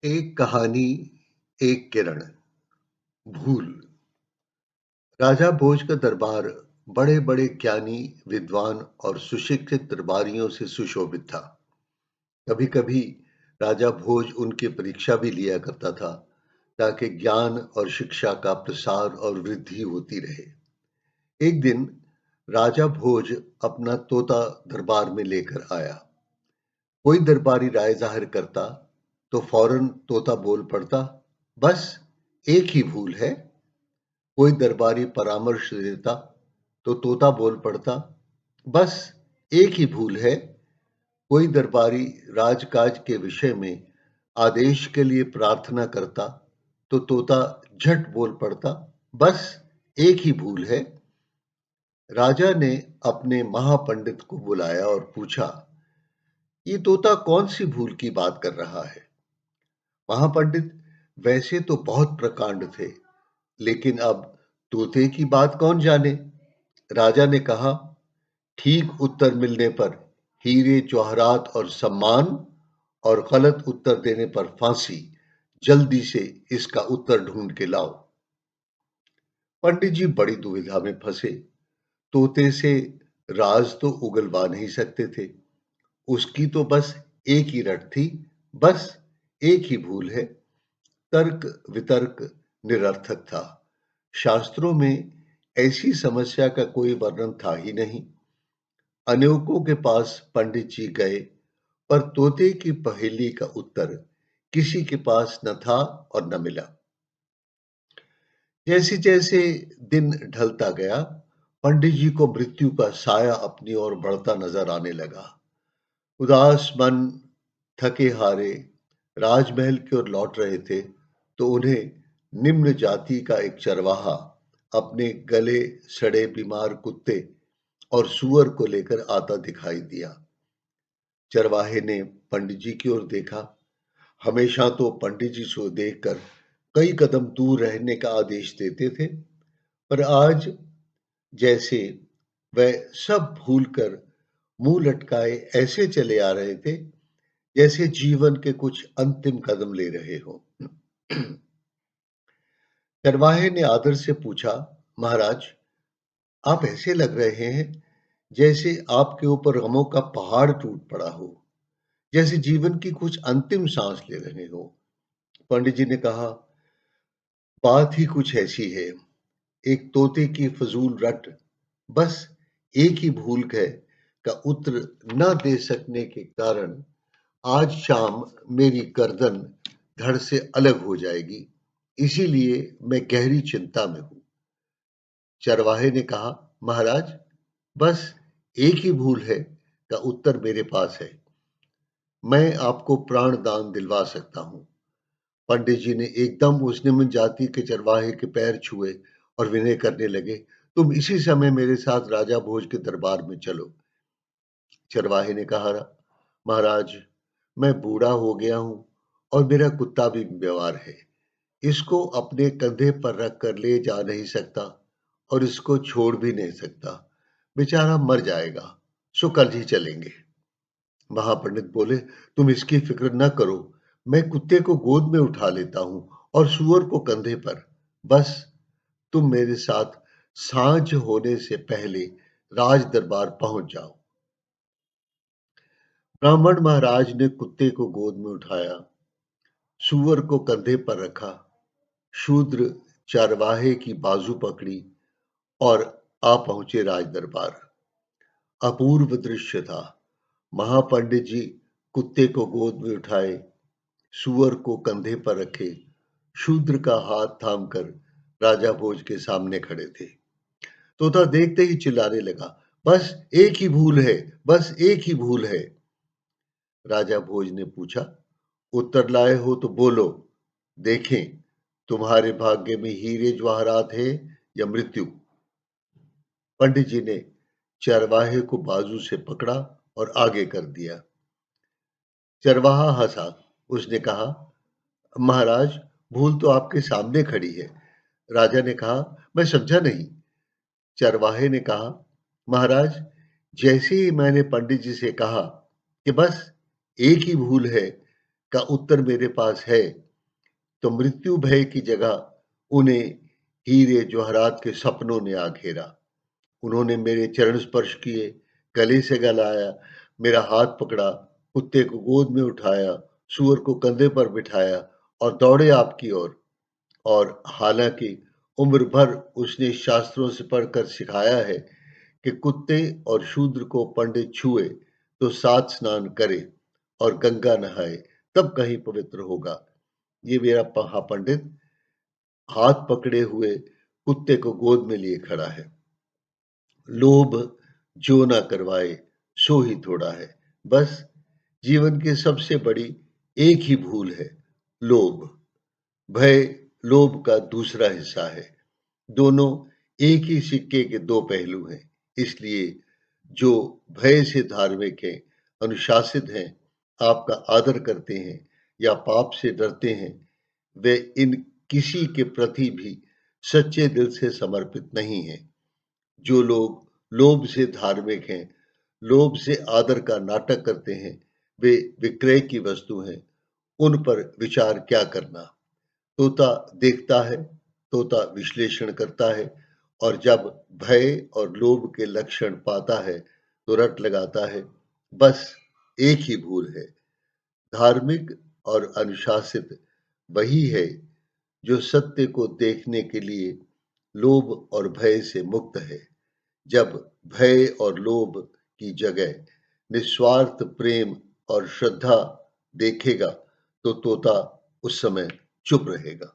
एक कहानी, एक किरण। भूल। राजा भोज का दरबार बड़े-बड़े ज्ञानी, विद्वान और सुशिक्षित दरबारियों से सुशोभित था। कभी-कभी राजा भोज उनकी परीक्षा भी लिया करता था, ताकि ज्ञान और शिक्षा का प्रसार और वृद्धि होती रहे। एक दिन राजा भोज अपना तोता दरबार में लेकर आया। कोई दरबारी राय जाहिर करता तो फौरन तोता बोल पड़ता, बस एक ही भूल है। कोई दरबारी परामर्श देता तो तोता बोल पड़ता, बस एक ही भूल है। कोई दरबारी राजकाज के विषय में आदेश के लिए प्रार्थना करता तो तोता झट बोल पड़ता, बस एक ही भूल है। राजा ने अपने महापंडित को बुलाया और पूछा, ये तोता कौन सी भूल की बात कर रहा है? महापंडित वैसे तो बहुत प्रकांड थे, लेकिन अब तोते की बात कौन जाने। राजा ने कहा, ठीक उत्तर मिलने पर हीरे जवाहरात और सम्मान, और गलत उत्तर देने पर फांसी। जल्दी से इसका उत्तर ढूंढ के लाओ। पंडित जी बड़ी दुविधा में फंसे। तोते से राज तो उगलवा नहीं सकते थे। उसकी तो बस एक ही रट थी, बस एक ही भूल है। तर्क वितर्क निरर्थक था। शास्त्रों में ऐसी समस्या का कोई वर्णन था ही नहीं। अनेकों के पास पंडित जी गए, पर तोते की पहेली का उत्तर किसी के पास न था और न मिला। जैसे जैसे दिन ढलता गया, पंडित जी को मृत्यु का साया अपनी ओर बढ़ता नजर आने लगा। उदास मन, थके हारे राजमहल की ओर लौट रहे थे, तो उन्हें निम्न जाति का एक चरवाहा अपने गले सड़े बीमार कुत्ते और सूअर को लेकर आता दिखाई दिया। चरवाहे ने पंडित जी की ओर देखा। हमेशा तो पंडित जी को देखकर कई कदम दूर रहने का आदेश देते थे, पर आज जैसे वह सब भूलकर मुंह लटकाए ऐसे चले आ रहे थे, जैसे जीवन के कुछ अंतिम कदम ले रहे हो। चरवाहे ने आदर से पूछा, महाराज, आप ऐसे लग रहे हैं जैसे आपके ऊपर गमों का पहाड़ टूट पड़ा हो, जैसे जीवन की कुछ अंतिम सांस ले रहे हो। पंडित जी ने कहा, बात ही कुछ ऐसी है। एक तोते की फजूल रट, बस एक ही भूल है का उत्तर न दे सकने के कारण आज शाम मेरी गर्दन धड़ से अलग हो जाएगी। इसीलिए मैं गहरी चिंता में हूं। चरवाहे ने कहा, महाराज, बस एक ही भूल है का उत्तर मेरे पास है। मैं आपको प्राण दान दिलवा सकता हूं। पंडित जी ने एकदम उस निम्न जाति के चरवाहे के पैर छुए और विनय करने लगे, तुम इसी समय मेरे साथ राजा भोज के दरबार में चलो। चरवाहे ने कहा, महाराज, मैं बूढ़ा हो गया हूं और मेरा कुत्ता भी बीमार है। इसको अपने कंधे पर रख कर ले जा नहीं सकता और इसको छोड़ भी नहीं सकता। बेचारा मर जाएगा, सो कल ही चलेंगे। महापंडित बोले, तुम इसकी फिक्र न करो। मैं कुत्ते को गोद में उठा लेता हूं और सूअर को कंधे पर। बस तुम मेरे साथ सांझ होने से पहले राज दरबार पहुंच जाओ। ब्राह्मण महाराज ने कुत्ते को गोद में उठाया, सूअर को कंधे पर रखा, शूद्र चारवाहे की बाजू पकड़ी और आ पहुंचे राज दरबार। अपूर्व दृश्य था। महापंडित जी कुत्ते को गोद में उठाए, सूअर को कंधे पर रखे, शूद्र का हाथ थामकर राजा भोज के सामने खड़े थे। तोता देखते ही चिल्लाने लगा, बस एक ही भूल है, बस एक ही भूल है। राजा भोज ने पूछा, उत्तर लाए हो तो बोलो, देखें तुम्हारे भाग्य में हीरे जवाहरात है या मृत्यु। पंडित जी ने चरवाहे को बाजू से पकड़ा और आगे कर दिया। चरवाहा हंसा। उसने कहा, महाराज, भूल तो आपके सामने खड़ी है। राजा ने कहा, मैं समझा नहीं। चरवाहे ने कहा, महाराज, जैसे ही मैंने पंडित जी से कहा कि बस एक ही भूल है, का उत्तर मेरे पास है, तो मृत्यु भय की जगह उन्हें हीरे जवाहरात के सपनों ने आ घेरा। उन्होंने मेरे चरण स्पर्श किए, गले से गलाया, मेरा हाथ पकड़ा, कुत्ते को गोद में उठाया, सूअर को कंधे पर बिठाया और दौड़े आपकी ओर। और हालांकि उम्र भर उसने शास्त्रों से पढ़कर सिखाया है कि कुत्ते और शूद्र को पंडित छुए तो 7 स्नान करे और गंगा नहाए, तब कहीं पवित्र होगा। ये मेरा महापंडित हाथ पकड़े हुए कुत्ते को गोद में लिए खड़ा है। लोभ जो ना करवाए सो ही थोड़ा है। बस जीवन की सबसे बड़ी एक ही भूल है, लोभ। भय लोभ का दूसरा हिस्सा है। दोनों एक ही सिक्के के दो पहलू हैं। इसलिए जो भय से धार्मिक हैं, अनुशासित हैं, आपका आदर करते हैं या पाप से डरते हैं, वे इन किसी के प्रति भी सच्चे दिल से समर्पित नहीं हैं। जो लोग लोभ से धार्मिक हैं, लोभ से आदर का नाटक करते हैं, वे विक्रय की वस्तु हैं। उन पर विचार क्या करना। तोता देखता है, तोता विश्लेषण करता है और जब भय और लोभ के लक्षण पाता है तो रट लगाता है, बस एक ही भूल है। धार्मिक और अनुशासित वही है जो सत्य को देखने के लिए लोभ और भय से मुक्त है। जब भय और लोभ की जगह निस्वार्थ प्रेम और श्रद्धा देखेगा तो तोता उस समय चुप रहेगा।